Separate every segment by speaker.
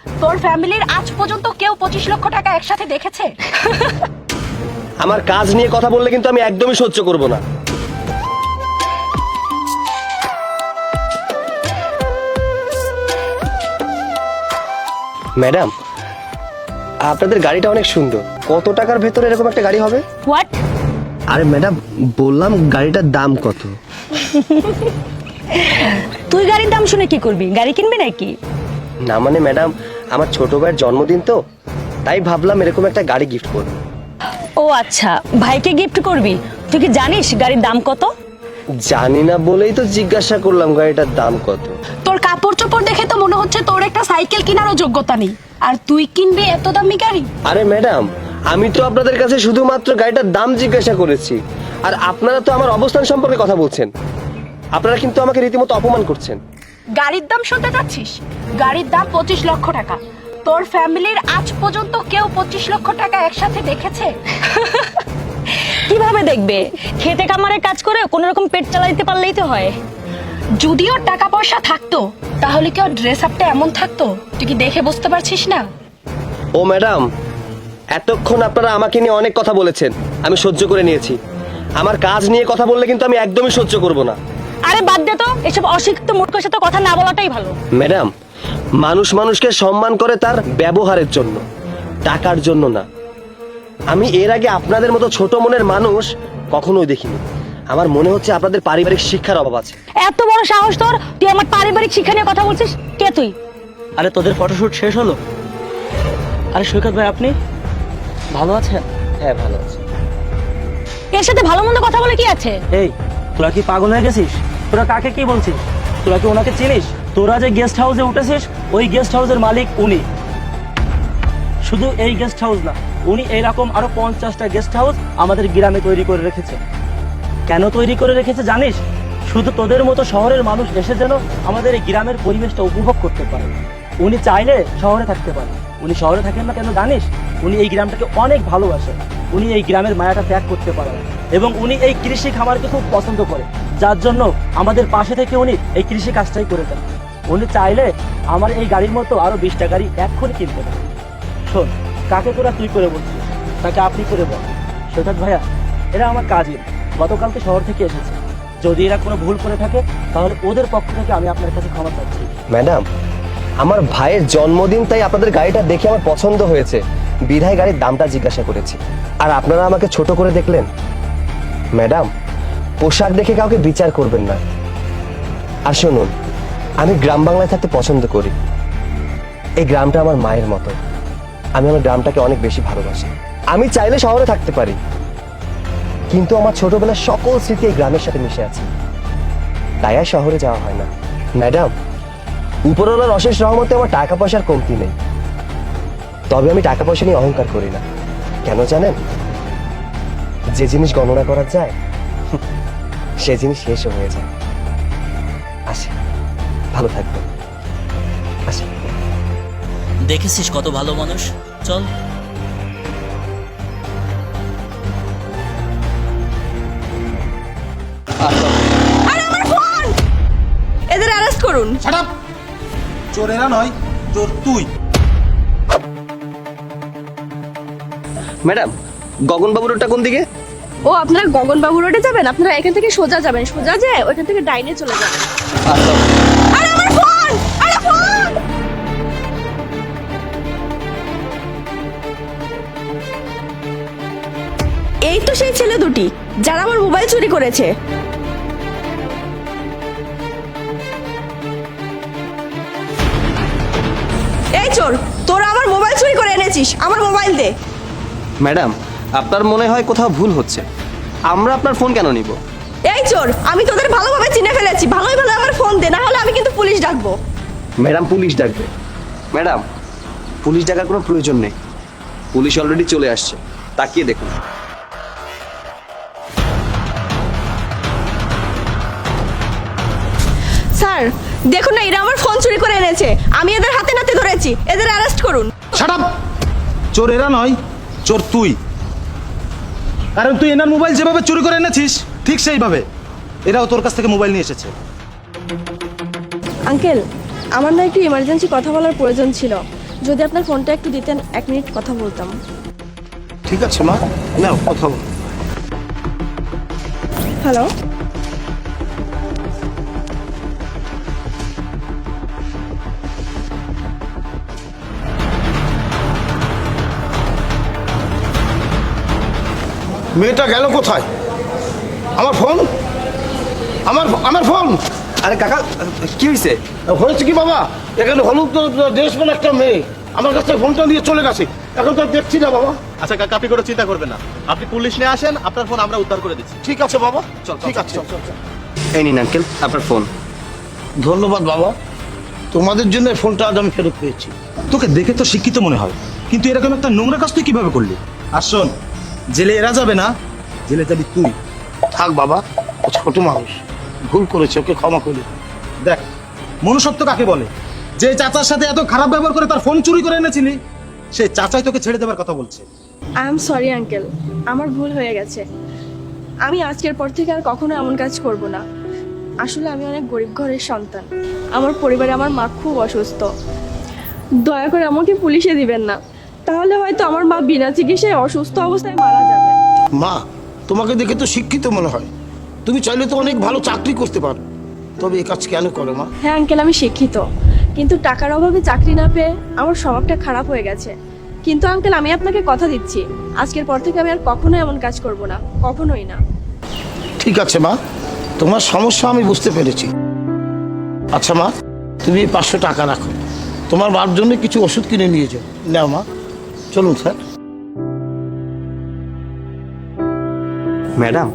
Speaker 1: তোর ফ্যামিলির আজ পর্যন্ত কেউ 25 লক্ষ টাকা একসাথে দেখেছে?
Speaker 2: আমার কাজ নিয়ে কথা বললে কিন্তু আমি একদমই সহ্য করব না। ম্যাডাম, আপনাদের গাড়িটা অনেক সুন্দর। কত টাকার ভেতরে এরকম একটা গাড়ি হবে?
Speaker 1: হোয়াট?
Speaker 2: আরে ম্যাডাম, বললাম গাড়িটার দাম কত?
Speaker 1: তুই গাড়ির দাম শুনে কি করবি? গাড়ি কিনবি নাকি?
Speaker 2: না মানে ম্যাডাম, আমার ছোট ভাইয়ের জন্মদিন তো, তাই ভাবলাম এরকম একটা গাড়ি গিফট করব।
Speaker 1: ও আচ্ছা, ভাইকে গিফট করবি। তুই কি জানিস গাড়ির দাম কত?
Speaker 2: জানি না বলেই তো জিজ্ঞাসা করলাম গাড়িটার দাম কত।
Speaker 1: তোর কাপড় চোপড় দেখে তো মনে হচ্ছে তোর একটা সাইকেল কেনারও যোগ্যতা নেই, আর তুই কিনবি এত দামি গাড়ি?
Speaker 2: আরে ম্যাডাম, আমি তো আপনাদের কাছে শুধুমাত্র গাড়িটার দাম জিজ্ঞাসা করেছি, আর আপনারা তো আমার অবস্থান সম্পর্কে কথা বলছেন। আপনারা কিন্তু আমাকে রীতিমতো অপমান করছেন।
Speaker 1: গাড়ির দাম শুনতে যাচ্ছিস? গাড়ির দাম 25 লক্ষ টাকা। তোর ফ্যামিলির আজ পর্যন্ত কেউ 25 লক্ষ টাকা একসাথে দেখেছে?
Speaker 3: কিভাবে দেখবে? খেতে কামারে কাজ করে কোন রকম পেট চালাইতে পারলেই তো হয়।
Speaker 1: যদি ওর টাকা পয়সা থাকতো তাহলে কি ওর ড্রেস আপটা এমন থাকতো? তুই কি দেখে বুঝতে পারছিস না?
Speaker 2: ও ম্যাডাম, এতক্ষণ আপনারা আমাকে নিয়ে অনেক কথা বলেছেন, আমি সহ্য করে নিয়েছি। আমার কাজ নিয়ে কথা বললে কিন্তু আমি একদমই সহ্য করব না।
Speaker 3: আরে বাদ দে তো, এসব অশিক্ষিত মূর্খের সাথে কথা না বলাটাই ভালো।
Speaker 2: ম্যাডাম, মানুষ মানুষকে সম্মান করে তার ব্যবহারের জন্য, টাকার জন্য না। আমি এর আগে আপনাদের মতো ছোট মনের মানুষ কখনোই দেখিনি। আমার মনে হচ্ছে আপনাদের পারিবারিক শিক্ষার অভাব আছে।
Speaker 3: এত বড় সাহস তোর, তুই আমার পারিবারিক শিক্ষা নিয়ে কথা বলছিস? কে তুই?
Speaker 4: আরে তোদের ফটোশুট শেষ হলো? আরে সৈকত ভাই, আপনি ভালো আছেন?
Speaker 2: হ্যাঁ, ভালো আছে।
Speaker 3: এর সাথে ভালো মন্দ কথা বলে কি আছে?
Speaker 4: এই, তোরা কি পাগল হয়ে গেছিস? তোরা কাকে কি বলছিস? তোরা কি ওনাকে চিনিস? তোরা যে গেস্ট হাউসে উঠেছিস, ওই গেস্ট হাউসের মালিক উনি। শুধু এই গেস্ট হাউস না, উনি এইরকম আরো 50টা গেস্ট হাউস আমাদের গ্রামে তৈরি করে রেখেছে। কেন তৈরি করে রেখেছে জানিস? শুধু তোদের মতো শহরের মানুষ এসে যেন আমাদের এই গ্রামের পরিবেশটা উপভোগ করতে পারে। উনি চাইলে শহরে থাকতে পারে। উনি শহরে থাকেন না কেন জানিস? উনি এই গ্রামটাকে অনেক ভালোবাসে। উনি এই গ্রামের মায়াটা ত্যাগ করতে পারে না, এবং উনি এই কৃষি খামারকে খুব পছন্দ করে, যার জন্য আমাদের পাশে থেকে উনি এই কৃষি কাজটাই করে দেন। উনি চাইলে আমার এই গাড়ির মতো আরো 20টা গাড়ি এক্ষুনি কিনতে পারে। শোন, কাকে তোরা তুই করে বলছিস, তাকে আপনি করে বল। সৈকত ভাইয়া, এরা আমার কাজিন, গতকালকে শহর থেকে এসেছে। যদি এরা কোনো ভুল করে থাকে তাহলে ওদের পক্ষ থেকে আমি আপনার কাছে ক্ষমা চাচ্ছি।
Speaker 2: ম্যাডাম, আমার ভাইয়ের জন্মদিন, তাই আপনাদের গাড়িটা দেখে আমার পছন্দ হয়েছে, বিধায় গাড়ির দামটা জিজ্ঞাসা করেছি। আর আপনারা আমাকে ছোট করে দেখলেন। ম্যাডাম, পোশাক দেখে কাউকে বিচার করবেন না। আর শুনুন, আমি গ্রাম বাংলায় থাকতে পছন্দ করি। এই গ্রামটা আমার মায়ের মতো। আমি আমার গ্রামটাকে অনেক বেশি ভালোবাসি। আমি চাইলে শহরে থাকতে পারি, কিন্তু আমার ছোটবেলার সকল স্মৃতি এই গ্রামের সাথে মিশে আছে, তাই আর শহরে যাওয়া হয় না। ম্যাডাম, উপরওয়ালার অশেষ রহমতে আমার টাকা পয়সার কমতি নেই, তবে আমি টাকা পয়সা নিয়ে অহংকার করি না। কেন জানেন? যে জিনিস গণনা করা যায় সে জিনিস শেষ হয়ে যায়। আসি, ভালো থাকবেন। আসি।
Speaker 5: দেখেছিস কত ভালো মানুষ। চল।
Speaker 1: এদের অ্যারেস্ট করুন।
Speaker 6: Shut up! চোর এরা নয়, চোর তুই।
Speaker 2: ম্যাডাম, গগনবাবুর রোডটা কোন দিকে?
Speaker 7: ও, আপনারা গগনবাবু রোডে যাবেন? আপনারা এখান থেকে সোজা যাবেন, সোজা যেয়ে ওইখান থেকে ডাইনে চলে যাবেন। আরে আমার ফোন! আরে ফোন! এই তো সেই ছেলে দুটি যারা আমার মোবাইল চুরি করেছে। এই চোর, তোরা আমার মোবাইল চুরি করে এনেছিস, আমার মোবাইল দে।
Speaker 2: ম্যাডাম, আপনার মনে হয় কোথাও ভুল হচ্ছে। আমরা আপনার ফোন কেন নিব?
Speaker 7: এই চোর, আমি তোদের ভালোভাবে চিনে ফেলেছি, ভালোই ভালো আমার ফোন দে, না হলে আমি কিন্তু পুলিশ ডাকবো।
Speaker 2: ম্যাডাম, পুলিশ ডাকবে? ম্যাডাম, পুলিশ ডাকার কোনো প্রয়োজন নেই। পুলিশ অলরেডি চলে আসছে, তাকিয়ে দেখুন।
Speaker 7: স্যার দেখুন না, এরা আমার ফোন চুরি করে এনেছে, আমি এদের হাতে নাতে ধরেছি, এদের অ্যারেস্ট করুন।
Speaker 6: Shut up! চোর এরা নয়, চোর তুই। কারণ তুই এনার মোবাইল যেভাবে চুরি করে এনেছিস, ঠিক সেইভাবে এরাও তোর কাছ থেকে মোবাইল নিয়ে এসেছে।
Speaker 7: আঙ্কেল, আমার না একটু ইমার্জেন্সি কথা বলার প্রয়োজন ছিল। যদি আপনার ফোনটা একটু দিতেন 1 মিনিট কথা বলতাম।
Speaker 8: ঠিক আছে মা, নাও কথা বল।
Speaker 7: হ্যালো,
Speaker 8: মেয়েটা গেল কোথায়? আমার ফোন, আমার ফোন
Speaker 2: আরে কাকা, কি হয়েছে?
Speaker 8: হয়েছে কি বাবা? এখানে হলুদ ড্রেস পরা একটা মেয়ে আমার কাছে ফোনটা নিয়ে চলে গেছে। এখন তো আর দেখছি না বাবা।
Speaker 6: আচ্ছা কাকা, আপনি কোনো চিন্তা করবেন না, আপনি পুলিশ নিয়ে আসেন, আপনার ফোন আমরা উদ্ধার করে দিচ্ছি।
Speaker 8: ঠিক আছে বাবা,
Speaker 6: চল,
Speaker 8: ঠিক
Speaker 6: চল,
Speaker 8: আছে।
Speaker 6: চল, চল, চল।
Speaker 2: এই নিন আঙ্কেল আপনার ফোন।
Speaker 8: ধন্যবাদ বাবা, তোমাদের জন্য এই ফোনটা আজ আমি ফেরত পেয়েছি।
Speaker 6: তোকে দেখে তো শিক্ষিত মনে হয়, কিন্তু এরকম একটা নোংরা কাজ তুই কিভাবে করলি? আর শোন, জেলে এরা যাবে না, জেলে যাবি তুই।
Speaker 8: থাক বাবা, ও ছোট মানুষ, ভুল করেছে, ওকে ক্ষমা করে দে।
Speaker 6: দেখ, মনুষ্যত্ব কাকে বলে? যে চাচার সাথে এত খারাপ ব্যবহার করে তার ফোন চুরি করে এনেছিলি, সেই চাচাই তোকে ছেড়ে দেবার কথা বলছে।
Speaker 7: আই এম সরি আঙ্কেল, আমার ভুল হয়ে গেছে। আমি আজকের পর থেকে আর কখনো এমন কাজ করব না। আসলে আমি অনেক গরিব ঘরের সন্তান। আমার পরিবারে আমার মা খুব অসুস্থ। দয়া করে আমাকে পুলিশে দিবেন না, তাহলে হয়তো আমার মা বিনা চিকিৎসায় অসুস্থ অবস্থায় মারা যাবে।
Speaker 8: মা, তোমাকে দেখে তো শিক্ষিত মনে হয়, তুমি চাইলে তো অনেক ভালো চাকরি করতে পারো, তবে এ কাজ কেন করো মা?
Speaker 7: হ্যাঁ আঙ্কেল, আমি শিক্ষিত, কিন্তু টাকার অভাবে চাকরি না পেয়ে আমার স্বভাবটা খারাপ হয়ে গেছে। কিন্তু আঙ্কেল, আমি আপনাকে কথা দিচ্ছি, আজকের পর থেকে আমি আর কখনো এমন কাজ করব না, কখনোই না।
Speaker 8: ঠিক আছে মা, তোমার সমস্যা আমি বুঝতে পেরেছি। আচ্ছা মা, তুমি এই 500 টাকা রাখো, তোমার মার জন্য কিছু ওষুধ কিনে নিয়ে যাও। নাও মা, চলুন স্যার।
Speaker 2: ম্যাডাম,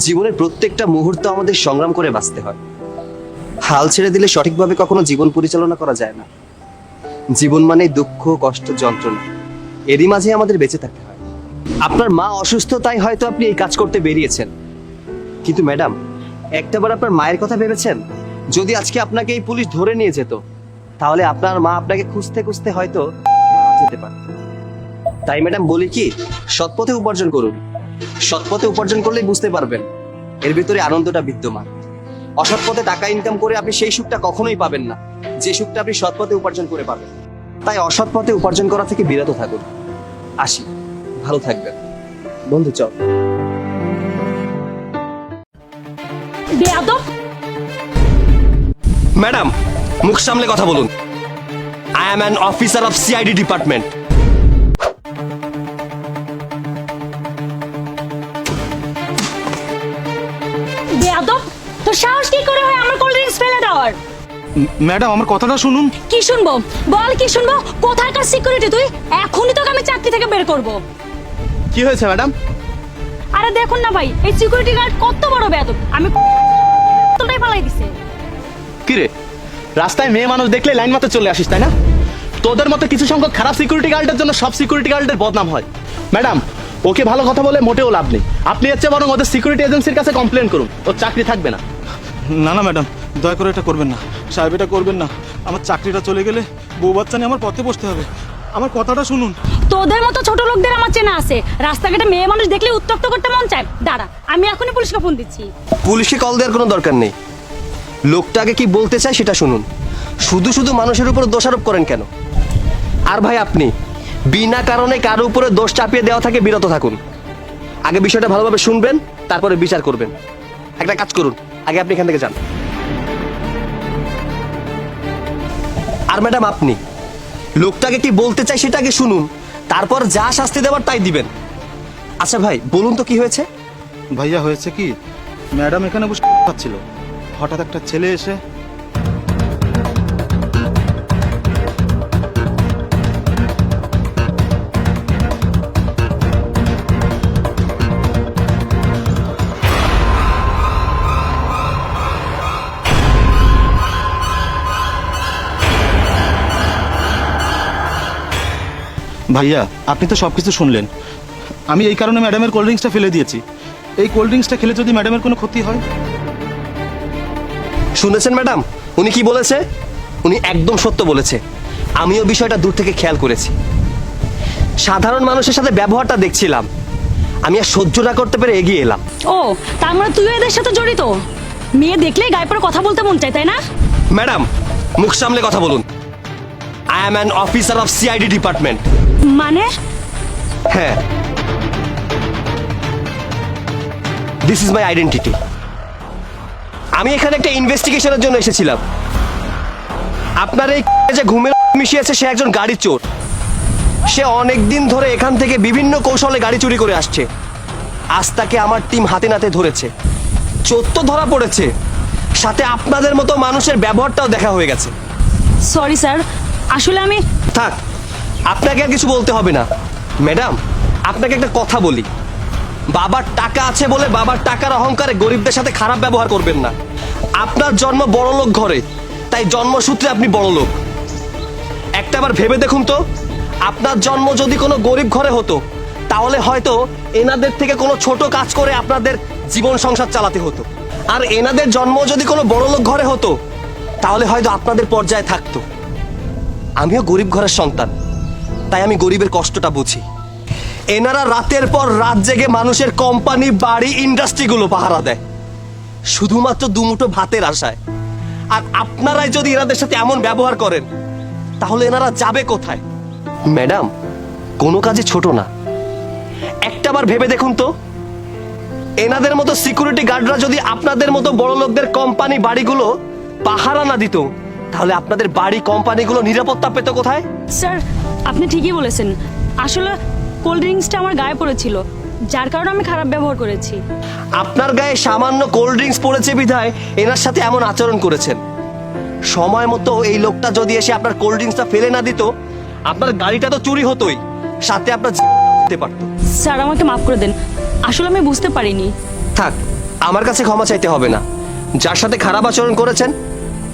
Speaker 2: জীবনের প্রত্যেকটা মুহূর্ত আমাদের সংগ্রাম করে বাঁচতে হয়। হাল ছেড়ে দিলে সঠিকভাবে কখনো জীবন পরিচালনা করা যায় না। জীবন মানে দুঃখ, কষ্ট, যন্ত্রণা, এরই মাঝে আমাদের বেঁচে থাকতে হয়। আপনার মা অসুস্থ, তাই হয়তো আপনি এই কাজ করতে বেরিয়েছেন, কিন্তু ম্যাডাম একটাবার আপনার মায়ের কথা ভেবেছেন? যদি আজকে আপনাকে এই পুলিশ ধরে নিয়ে যেত, তাহলে আপনার মা আপনাকে খুঁজতে খুঁজতে হয়তো মারা যেতে পারত। তাই ম্যাডাম বলি কি, সৎপথে উপার্জন করুন। সৎপথে উপার্জন করলেই বুঝতে পারবেন এর ভিতরে আনন্দটা বিদ্যমান। অসৎ পথে টাকা ইনকাম করে আপনি সেই সুখটা কখনোই পাবেন না, যে সুখটা আপনি সৎ পথে উপার্জন করে পাবেন। তাই অসৎ পথে উপার্জন করা থেকে বিরত থাকুন। আসি, ভালো থাকবেন বন্ধু। চল।
Speaker 3: বেয়াদব!
Speaker 2: ম্যাডাম, মুখ সামলে কথা বলুন। I am an officer of CID department.
Speaker 3: বেয়াদব! তোর সাহস কি করে হয় আমার কোল্ড ড্রিঙ্কস ফেলে দেওয়ার?
Speaker 6: ম্যাডাম, আমার কথাটা শুনুন।
Speaker 3: কি শুনবো বল, কি শুনবো? কোথাকার সিকিউরিটি তুই? এখনই তোকে আমি চাকরি থেকে বের করব।
Speaker 6: কি হয়েছে ম্যাডাম?
Speaker 3: আরে দেখুন না ভাই, এই সিকিউরিটি গার্ড কত বড় বেয়াদব, আমি তোটাই পালাই দিছে।
Speaker 9: কিরে, রাস্তায় মেয়ে মানুষ দেখলে লাইন মারতে চলে আসিস, তাই না? তোদের মতো কিছু সংখ্যক খারাপ সিকিউরিটি গার্ডের জন্য সব সিকিউরিটি গার্ডের বদনাম হয়। ম্যাডাম, ওকে ভালো কথা বলে মোটেও লাভ নেই। আপনি হচ্ছে বরং ওদের সিকিউরিটি এজেন্সির কাছে কমপ্লেন করুন, ওর চাকরি থাকবে না।
Speaker 6: না না ম্যাডাম, দয়া করে এটা করবেন না। সাহেব, এটা করবেন না। আমার চাকরিটা চলে গেলে বউ বাচ্চা নিয়ে আমার পথে বসতে হবে। আমার কথাটা শুনুন।
Speaker 3: তোদের মতো ছোট লোকদের আমার চেনা আছে, রাস্তাঘাটে মেয়ে মানুষ দেখলে উত্তপ্ত করতে মন চায়। দাঁড়া, আমি এখনই পুলিশকে ফোন দিচ্ছি।
Speaker 2: পুলিশকে কল দেওয়ার কোনো দরকার নেই। লোকটাকে কি বলতে চায় সেটা শুনুন। শুধু শুধু মানুষের উপর দোষারোপ করেন কেন? আর ভাই, আপনি বিনা কারণে কারো উপরে দোষ চাপিয়ে দেওয়া থেকে বিরত থাকুন। আগে বিষয়টা ভালোভাবে শুনবেন, তারপরে বিচার করবেন। একটা কাজ করুন, আগে আপনি এখান থেকে যান। আর ম্যাডাম, আপনি লোকটাকে কি বলতে চাই সেটা আগে শুনুন, তারপর যা শাস্তি দেওয়ার তাই দিবেন। আচ্ছা ভাই, বলুন তো কি হয়েছে?
Speaker 6: ভাইয়া, হয়েছে কি, ম্যাডাম এখানে বসে খাচ্ছিল, হঠাৎ একটা ছেলে এসে ভাইয়া, আপনি তো সবকিছু শুনলেন। আমি এই কারণে ম্যাডামের কোল্ড ড্রিঙ্কসটা ফেলে দিয়েছি। এই কোল্ড ড্রিঙ্কসটা খেলে যদি ম্যাডামের কোনো ক্ষতি হয়।
Speaker 2: শুনেছেন ম্যাডাম, উনি কি বলেছে? উনি একদম সত্য বলেছে। আমিও বিষয়টা দূর থেকে খেয়াল করেছি। সাধারণ মানুষের সাথে ব্যবহারটা দেখছিলাম, আমি আর সহ্য না করতে পেরে এগিয়ে এলাম।
Speaker 3: ও, তার মানে তুইও এদের সাথে জড়িত? মেয়ে দেখলেই গায়ে পড়ে কথা বলতে মন চায়, তাই না?
Speaker 2: ম্যাডাম, মুখ সামলে কথা বলুন। I I am an officer of CID department.
Speaker 3: মানে
Speaker 2: হ্যাঁ, দিস ইজ মাই আইডেন্টিটি। আমি এখানে একটা ইনভেস্টিগেশনের জন্য এসেছিলাম। আপনার এই যে ঘুমের মিশিয়েছে সে একজন গাড়ি চোর। সে অনেক দিন ধরে এখান থেকে বিভিন্ন কৌশলে গাড়ি চুরি করে আসছে। আজ তাকে আমার টিম হাতে নাতে ধরেছে। চোর তো ধরা পড়েছে, সাথে আপনাদের মতো মানুষের ব্যবহারটাও দেখা হয়ে গেছে।
Speaker 3: সরি স্যার, আসলে আমি
Speaker 2: থাক, আপনাকে আর কিছু বলতে হবে না। ম্যাডাম, আপনাকে একটা কথা বলি, বাবার টাকা আছে বলে বাবার টাকার অহংকারে গরিবদের সাথে খারাপ ব্যবহার করবেন না। আপনার জন্ম বড়লোক ঘরে, তাই জন্মসূত্রে আপনি বড়লোক। একটাবার ভেবে দেখুন তো, আপনার জন্ম যদি কোনো গরিব ঘরে হতো তাহলে হয়তো এনাদের থেকে কোনো ছোট কাজ করে আপনাদের জীবন সংসার চালাতে হতো। আর এনাদের জন্ম যদি কোনো বড়লোক ঘরে হতো তাহলে হয়তো আপনাদের পর্যায়ে থাকতো। আমিও গরিব ঘরের সন্তান, তাই আমি গরিবের কষ্টটা বুঝি। এনারা রাতের পর রাত জেগে মানুষের কোম্পানি, বাড়ি, ইন্ডাস্ট্রিগুলো পাহারা দেয় শুধুমাত্র দুমুঠো ভাতের আশায়। আর আপনারাই যদি এনাদের সাথে এমন ব্যবহার করেন তাহলে এনারা যাবে কোথায়? ম্যাডাম, কোনো কাজে ছোট না। একটাবার ভেবে দেখুন তো, এনাদের মতো সিকিউরিটি গার্ডরা যদি আপনাদের মতো বড় লোকদের কোম্পানি, বাড়িগুলো পাহারা না দিত তাহলে আপনাদের বাড়ি, কোম্পানিগুলো নিরাপত্তা পেত কোথায়?
Speaker 3: স্যার আপনি ঠিকই বলেছেন। আসলে কোল্ড ড্রিঙ্কসটা আমার গায়ে পড়েছিল, যার কারণে আমি খারাপ ব্যবহার করেছি।
Speaker 2: আপনার গায়ে সামান্য কোল্ড ড্রিঙ্কস পড়েছে বিধায় এনার সাথে এমন আচরণ করেছেন। সময় মতো এই লোকটা যদি এসে আপনার কোল্ড ড্রিঙ্কসটা ফেলে না দিত, আপনার গাড়িটা তো চুরি হতোই, সাথে আপনার যেতে পারত।
Speaker 3: স্যার আমাকে মাফ করে দেন, আসলে আমি বুঝতে পারিনি।
Speaker 2: থাক, আমার কাছে ক্ষমা চাইতে হবে না। যার সাথে খারাপ আচরণ করেছেন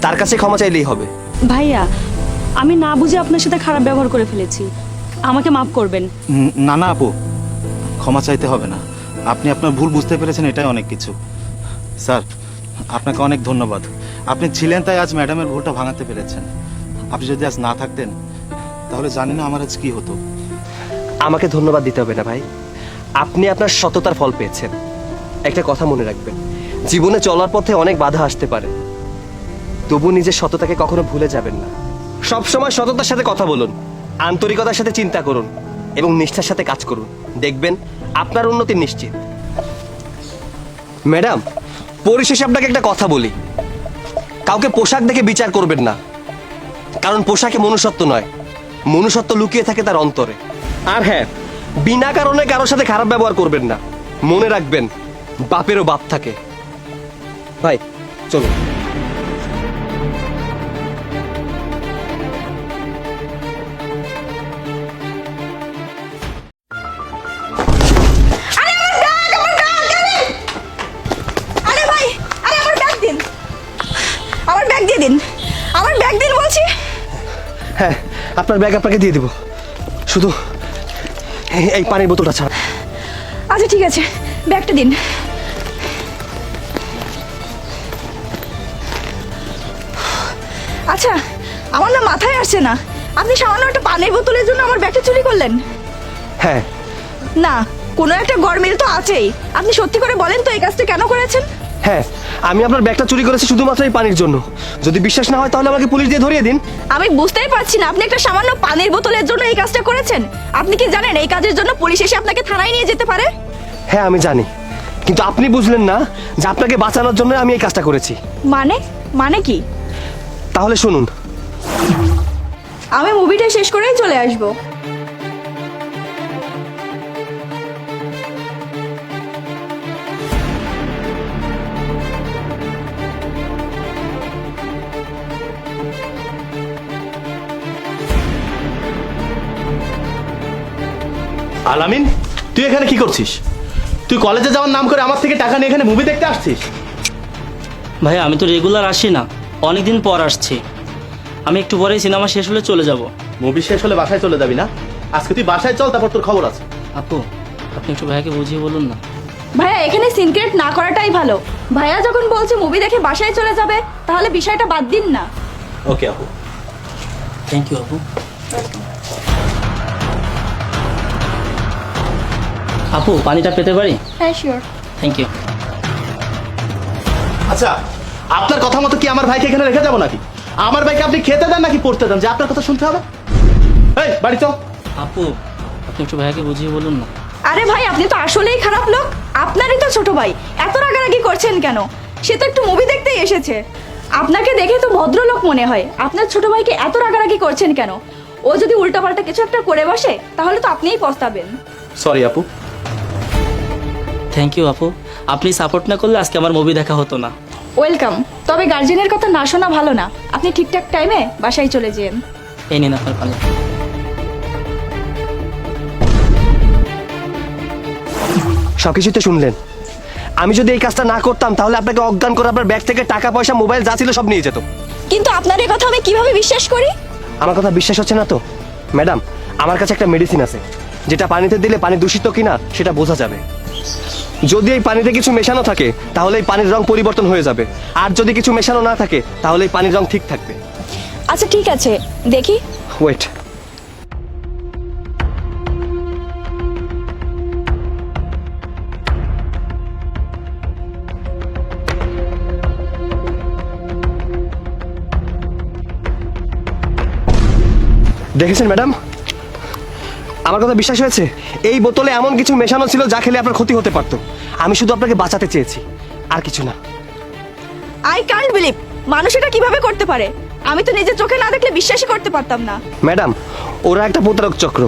Speaker 2: তার কাছে ক্ষমা চাইলেই হবে।
Speaker 3: ভাইয়া, আমি না বুঝে আপনার সাথে খারাপ ব্যবহার করে ফেলেছি, আমাকে মাফ করবেন।
Speaker 6: না না আপু, ক্ষমা চাইতে হবে না। আপনি আপনার ভুল বুঝতে পেরেছেন, এটাই অনেক কিছু। স্যার, আপনাকে অনেক ধন্যবাদ। আপনি ছিলেন তাই আজ ম্যাডামের ভুলটা ভাঙাতে পেরেছেন। আপনি যদি আজ না থাকতেন তাহলে জানি না আমার আজ কি হতো।
Speaker 2: আমাকে ধন্যবাদ দিতে হবে না ভাই, আপনি আপনার সততার ফল পেয়েছেন। একটা কথা মনে রাখবেন, জীবনে চলার পথে অনেক বাধা আসতে পারে, তবু নিজের সততাকে কখনো ভুলে যাবেন না। সবসময় সততার সাথে কথা বলুন, আন্তরিকতার সাথে চিন্তা করুন এবং নিষ্ঠার সাথে কাজ করুন, দেখবেন আপনার উন্নতি নিশ্চিত। ম্যাডাম, পরিশেষে আপনাকে একটা কথা বলি, কাউকে পোশাক দেখে বিচার করবেন না, কারণ পোশাকে মনুষ্যত্ব নয়, মনুষ্যত্ব লুকিয়ে থাকে তার অন্তরে। আর হ্যাঁ, বিনা কারণে কারোর সাথে খারাপ ব্যবহার করবেন না। মনে রাখবেন, বাপেরও বাপ থাকে। ভাই চলুন।
Speaker 1: আরে ভাই, আরে আমার ব্যাগ দিন, আমার ব্যাগ দিয়ে দিন, আমার ব্যাগ দিন বলছি।
Speaker 2: হ্যাঁ, আপনার ব্যাগ আপনাকে দিয়ে দিব, শুধু এই পানির বোতলটা ছাড়া।
Speaker 1: আচ্ছা ঠিক আছে, ব্যাগটা দিন। আচ্ছা, আমার না মাথায় আসছে না, আপনি সামান্য একটা পানির বোতলের জন্য আমার ব্যাগটা চুরি করলেন?
Speaker 2: হ্যাঁ,
Speaker 1: না, কোনো একটা গরমিল তো আছেই। আপনি সত্যি করে বলেন তো এই কাজটা কেন করেছেন?
Speaker 2: হ্যাঁ, আমি আপনার ব্যাগটা চুরি করেছি শুধুমাত্র এই পানির জন্য। যদি বিশ্বাস না হয় তাহলে আমাকে পুলিশ দিয়ে ধরিয়ে দিন।
Speaker 1: আমি বুঝতেই পারছি না আপনি একটা সামান্য পানির বোতলের জন্য এই কাজটা করেছেন। আপনি কি জানেন এই কাজের জন্য পুলিশ এসে আপনাকে থানায় নিয়ে যেতে পারে?
Speaker 2: হ্যাঁ আমি জানি, কিন্তু আপনি বুঝলেন না যে আপনাকে বাঁচানোর জন্য আমি এই কাজটা করেছি।
Speaker 1: মানে কি?
Speaker 2: তাহলে শুনুন।
Speaker 7: আমি মুভিটা শেষ করেই চলে আসবো।
Speaker 9: আলামিন, তুই এখানে কি করছিস? তুই কলেজে যাওয়ার নাম করে আমার থেকে টাকা নিয়ে এখানে মুভি দেখতে আসছিস?
Speaker 4: ভাই আমি তো রেগুলার আসি না, অনেকদিন পর আসছি। আমি একটু পরেই সিনেমা শেষ হলে চলে যাব।
Speaker 9: মুভি শেষ হলে বাসায় চলে যাবি না? আজকে তুই বাসায় চল, তারপর তোর খবর আছে।
Speaker 4: আপু, আপনি একটু ভাইয়াকে বুঝিয়ে বলুন না।
Speaker 7: ভাইয়া এখানে সিন ক্রিয়েট না করাটাই ভালো। ভাইয়া যখন বলছে মুভি দেখে বাসায় চলে যাবে, তাহলে বিষয়টা বাদ দিন না।
Speaker 9: ওকে আপু।
Speaker 4: থ্যাংক ইউ আপু। আপু, পানিটা পেতে পারি?
Speaker 7: হ্যাঁ শিওর।
Speaker 4: Thank you.
Speaker 9: আচ্ছা, আপনার কথা মতো কি আমার ভাইকে এখানে রেখে যাবো নাকি? আমার ভাইকে আপনি খেতে দেন নাকি পড়তে দেন যে আপনার কথা শুনতে হবে? এই বাড়ি চল।
Speaker 5: আপু আপনি একটু ভাইয়াকে বুঝিয়ে বলুন না।
Speaker 7: আরে ভাই, আপনি তো আসলেই খারাপ লোক। আপনারই তো ছোট ভাই, এত রাগারাগি করছেন কেন? সে তো একটু মুভি দেখতেই এসেছে। আপনাকে দেখে তো ভদ্রলোক মনে হয়, আপনার ছোট ভাইকে এত রাগারাগি করছেন কেন? ও যদি উল্টাপাল্টা কিছু একটা করে বসে তাহলে তো আপনিই পস্তাবেন।
Speaker 9: সরি আপু।
Speaker 5: থ্যাংক ইউ আপু, আপনি সাপোর্ট না করলে আজকে আমার মুভি দেখা হতো না।
Speaker 7: ওয়েলকাম। তবে গার্জেনের কথা না শোনা ভালো না। আপনি ঠিকঠাক টাইমে বাসায় চলে যেন।
Speaker 5: এই নিন আপনার পানি।
Speaker 2: সবকিছু তো শুনলেন। আমি যদি এই কাজটা না করতাম তাহলে আপনাকে অজ্ঞান করে আপনার ব্যাগ থেকে টাকা পয়সা মোবাইল যা ছিল সব নিয়ে যেত।
Speaker 7: কিন্তু আপনার এই কথা আমি কিভাবে বিশ্বাস করি?
Speaker 2: আমার কথা বিশ্বাস হচ্ছে না তো? ম্যাডাম, আমার কাছে একটা মেডিসিন আছে যেটা পানিতে দিলে পানি দূষিত কিনা সেটা বোঝা যাবে। যদি এই পানিতে কিছু মেশানো থাকে তাহলে এই পানির রং পরিবর্তন হয়ে যাবে, আর যদি কিছু মেশানো না থাকে তাহলে এই পানির রং ঠিক থাকবে।
Speaker 7: আচ্ছা ঠিক আছে, দেখি।
Speaker 2: ওয়েট। দেখেছেন ম্যাডাম, আমার কথা বিশ্বাস হয়েছে? এই বোতলে এমন কিছু মেশানো ছিল যা খেলে আপনার ক্ষতি হতে পারতো। আমি শুধু আপনাকে বাঁচাতে চেয়েছি, আর কিছু না।
Speaker 7: আই কান্ট বিলিভ, মানুষ এটা কিভাবে করতে পারে? আমি তো নিজের চোখে না দেখলে বিশ্বাসই করতে পারতাম না।
Speaker 2: ম্যাডাম, ওরা একটা প্রতারক চক্র।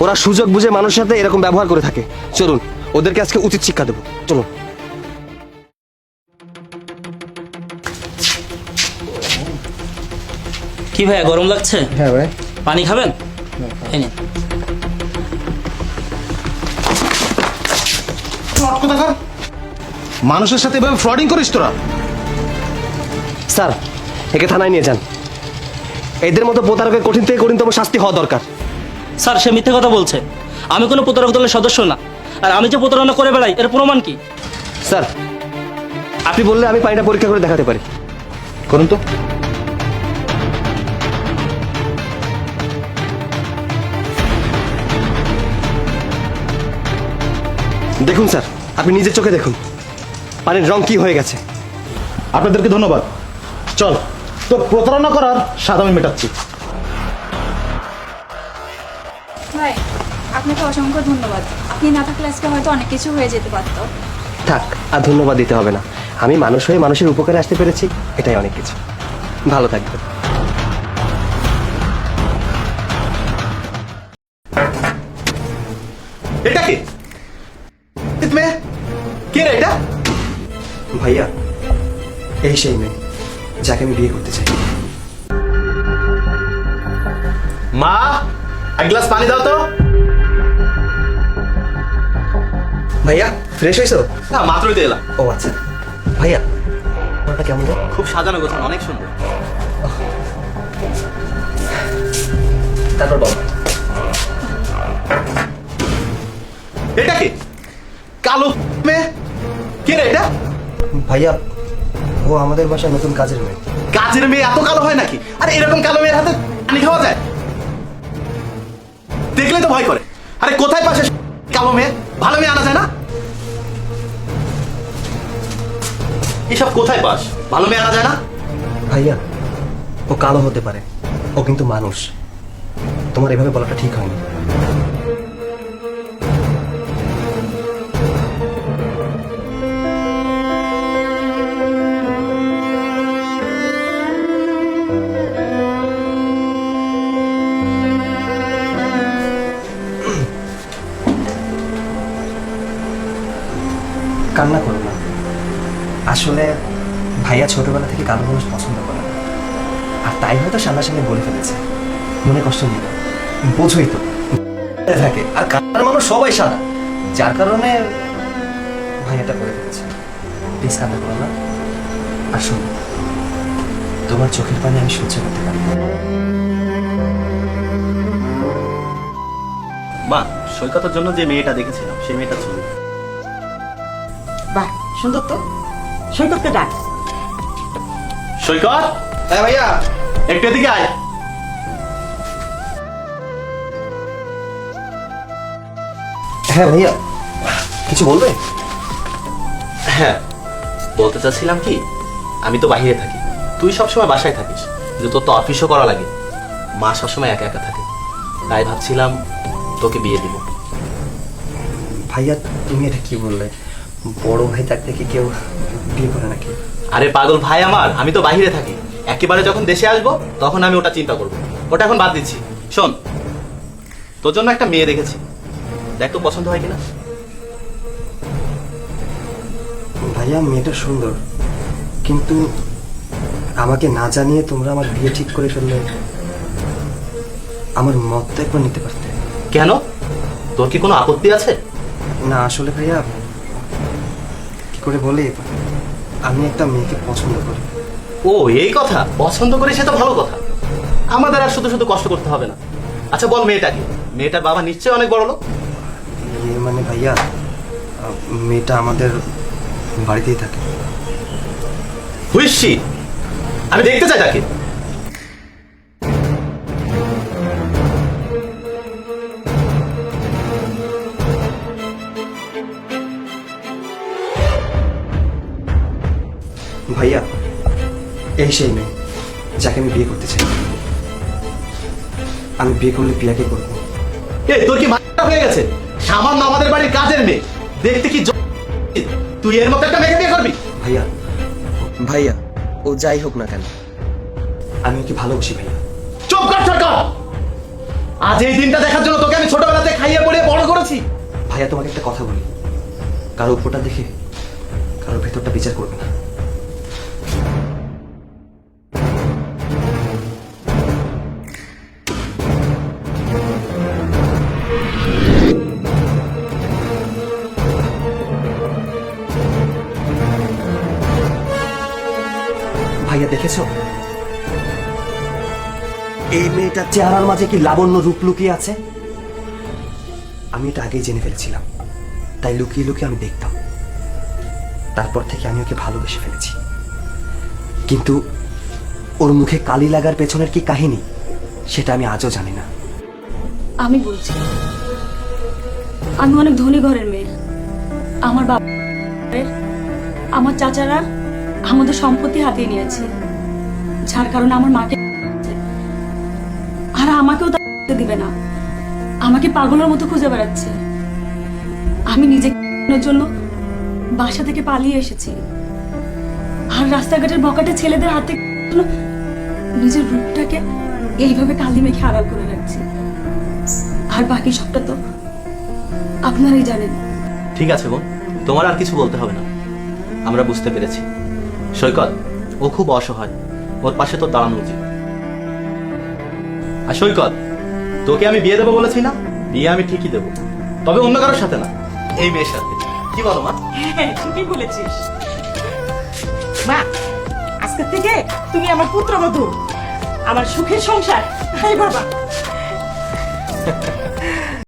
Speaker 2: ওরা সুযোগ বুঝে মানুষের সাথে এরকম ব্যবহার করে থাকে। চলুন ওদেরকে আজকে উচিত শিক্ষা দেবো, চলুন।
Speaker 5: কি ভাইয়া, গরম লাগছে?
Speaker 2: হ্যাঁ ভাই।
Speaker 5: পানি খাবেন? এই নিন।
Speaker 6: মানুষের সাথে এভাবে ফ্রডিং করিস তোরা?
Speaker 2: স্যার, একে থানায় নিয়ে যান। এদের মতো প্রতারকের কঠিন থেকে কঠিনতম শাস্তি হওয়া দরকার।
Speaker 5: স্যার, সে মিথ্যে কথা বলছে। আমি কোনো প্রতারক দলের সদস্য না। আর আমি যে প্রতারণা করে বেড়াই এর প্রমাণ কি?
Speaker 2: স্যার, আপনি বললে আমি পানিটা পরীক্ষা করে দেখাতে পারি।
Speaker 6: করুন তো।
Speaker 2: দেখুন স্যার, আপনি নিজের চোখে দেখুন পানির রং কি হয়ে গেছে।
Speaker 6: আপনাদেরকে ধন্যবাদ। চল, তো প্রতারণা করার স্বাদ আমি মেটাচ্ছি।
Speaker 7: ভাই, আপনাকে অসংখ্য ধন্যবাদ। আপনি না থাকলে আজকে হয়তো অনেক কিছু হয়ে যেতে পারতো।
Speaker 2: থাক, আর ধন্যবাদ দিতে হবে না। আমি মানুষ হয়ে মানুষের উপকারে আসতে পেরেছি, এটাই অনেক কিছু। ভালো থাকবেন।
Speaker 9: এটা কি? মেয়ে কে রে এটা?
Speaker 2: ভাইয়া, এই সেই মেয়ে যাকে আমি বিয়ে করতে চাই।
Speaker 9: মা, এক গ্লাস পানি দাও তো।
Speaker 2: ভাইয়া, ফ্রেশ হয়েছো?
Speaker 9: না, মাত্রই তো এলাম।
Speaker 2: ও আচ্ছা। ভাইয়া, ওটা কেমন যায়?
Speaker 9: খুব সাজানো গোছানো, অনেক সুন্দর।
Speaker 2: তারপর বল।
Speaker 9: এটা কি? কালো মেয়ে কে রে এটা?
Speaker 2: ভাইয়া, ও আমাদের বাসায় নতুন কাজের মেয়ে।
Speaker 9: কাজের মেয়ে এত কালো হয় নাকি? আরে এরকম কালো মেয়ের হাতে পানি খাওয়া যায়? দেখলে তো ভয় করে। আরে কোথায় পাশে কালো মেয়ে? ভালো মেয়ে আনা যায় না? এসব কোথায় পাস? ভালো মেয়ে আনা যায় না?
Speaker 2: ভাইয়া, ও কালো হতে পারে, ও কিন্তু মানুষ। তোমার এভাবে বলাটা ঠিক হয়নি। কান্না করো না। আসলে ভাইয়া ছোটবেলা থেকে কালো মানুষ পছন্দ করে না, আর তাই হয়তো সামনাসামনি বলে ফেলেছে। মনে কষ্ট নিল, বোঝই তো থাকে। আর কালার মানুষ সবাই সাদা, যার কারণে ভাইয়াটা করে ফেলেছে। প্লিজ কান্না করো না। আর শোনো, তোমার চোখের পানি আমি সহ্য করতে পারি।
Speaker 9: মা, সৈকতের জন্য যে মেয়েটা দেখেছিলাম সেই মেয়েটা ছবি।
Speaker 3: বাহ, সুন্দর তো। সৈকতকে ডাক।
Speaker 9: সৈকত,
Speaker 2: হ্যাঁ ভাইয়া।
Speaker 9: একটু এদিকে আয়।
Speaker 2: হ্যাঁ ভাইয়া, কিছু বলবে?
Speaker 9: হ্যাঁ, বলতে চাচ্ছিলাম কি, আমি তো বাইরে থাকি, তুই সবসময় বাসায় থাকিস, কিন্তু তোর তো অফিসও করা লাগে। মা সবসময় একা একা থাকে, তাই ভাবছিলাম তোকে বিয়ে দিব।
Speaker 2: ভাইয়া তুমি এটা কি বললে? বড় ভাই থাকতে কি কেউ বিয়ে করে নাকি?
Speaker 9: আরে পাগল ভাই আমার, আমি তো বাইরে থাকি, একেবারে যখন দেশে আসবো তখন আমি ওটা চিন্তা করব, ওটা এখন বাদ দিচ্ছি। শোন, তোর জন্য একটা মেয়ে দেখেছি, দেখ তো পছন্দ হয় কিনা।
Speaker 2: ভাইয়া মেয়েটা সুন্দর, কিন্তু আমাকে না জানিয়ে তোমরা আমার বিয়ে ঠিক করে ফেললে। আমার মত তো একবার নিতে পারতে।
Speaker 9: কেন, তোর কি কোনো আপত্তি আছে?
Speaker 2: না আসলে ভাইয়া কি করে বলি, আমি একটা মেয়েকে পছন্দ করি।
Speaker 9: ও এই কথা, পছন্দ করে সে তো ভালো কথা, আমাদের আর শুধু শুধু কষ্ট করতে হবে না। আচ্ছা বল মেয়েটাকে, মেয়েটার বাবা নিশ্চয়ই অনেক বড় লোক।
Speaker 2: মানে ভাইয়া মেয়েটা আমাদের বাড়িতেই থাকে।
Speaker 9: হুইসি, আমি দেখতে চাই তাকে।
Speaker 2: ভাইয়া এই সেই মেয়ে যাকে আমি বিয়ে করতে চাই। আমি বিয়ে করলে প্রিয়াকে করবো।
Speaker 9: এই তোর কি মাথা হয়ে গেছে? সামান্য আমাদের বাড়ির কাজের মেয়ে, দেখতে কি তুই এর মতো একটা মেয়েকে বিয়ে করবি?
Speaker 2: ভাইয়া ভাইয়া ও যাই হোক না কেন, আমি ওকে ভালোবাসি ভাইয়া।
Speaker 9: চুপ কর ছোটকা, আজ এই দিনটা দেখার জন্য তোকে আমি ছোটবেলাতে খাইয়ে পড়িয়ে বড় করেছি।
Speaker 2: ভাইয়া তোমাকে একটা কথা বলি, কারো উপরটা দেখে কারো ভেতরটা বিচার করবে না। ভাইয়া দেখেছো এই মেয়েটার চেহারার মাঝে কি লাবণ্য রূপ লুকিয়ে আছে? আমি এটা আগেই জেনে ফেলেছিলাম, তাই লুকিয়ে লুকিয়ে আমি দেখতাম। তারপর থেকে আমি ওকে ভালোবেসে ফেলেছি। কিন্তু ওর মুখে কালি লাগার পেছনের কি কাহিনী সেটা আমি আজও জানি না।
Speaker 3: আমি বলছি, আমি অনেক ধনী ঘরের মেয়ে। আমার বাবা, আমার চাচারা আমাদের সম্পত্তি হাতিয়ে নিয়েছে, যার কারণে আমার মাকে আর আমাকেও তা দিবে না, আমাকে পাগলের মতো খুঁজে বেড়াচ্ছে। আমি নিজে জন্য বাসা থেকে পালিয়ে এসেছি, আর রাস্তাঘাটের বকাটে ছেলেদের হাতে নিজের রূপটাকে এইভাবে কালি মেখে আড়াল করে রাখছি। আর বাকি সবটা তো আপনারাই জানেন।
Speaker 9: ঠিক আছে বোন, তোমার আর কিছু বলতে হবে না, আমরা বুঝতে পেরেছি। সৈকত, ও খুব অসহায়, ওর পাশে তো দাঁড়ানো উচিত। আর সৈকত, তোকে আমি বিয়ে দেবো বলেছি না? বিয়ে আমি ঠিকই দেবো, তবে অন্য কারোর সাথে না, এই মেয়ের সাথে। কি বলো মা?
Speaker 10: হ্যাঁ ঠিকই বলেছিস মা, আজকে থেকে তুমি আমার পুত্রবধূ, আমার সুখের সংসার। হাই বাবা।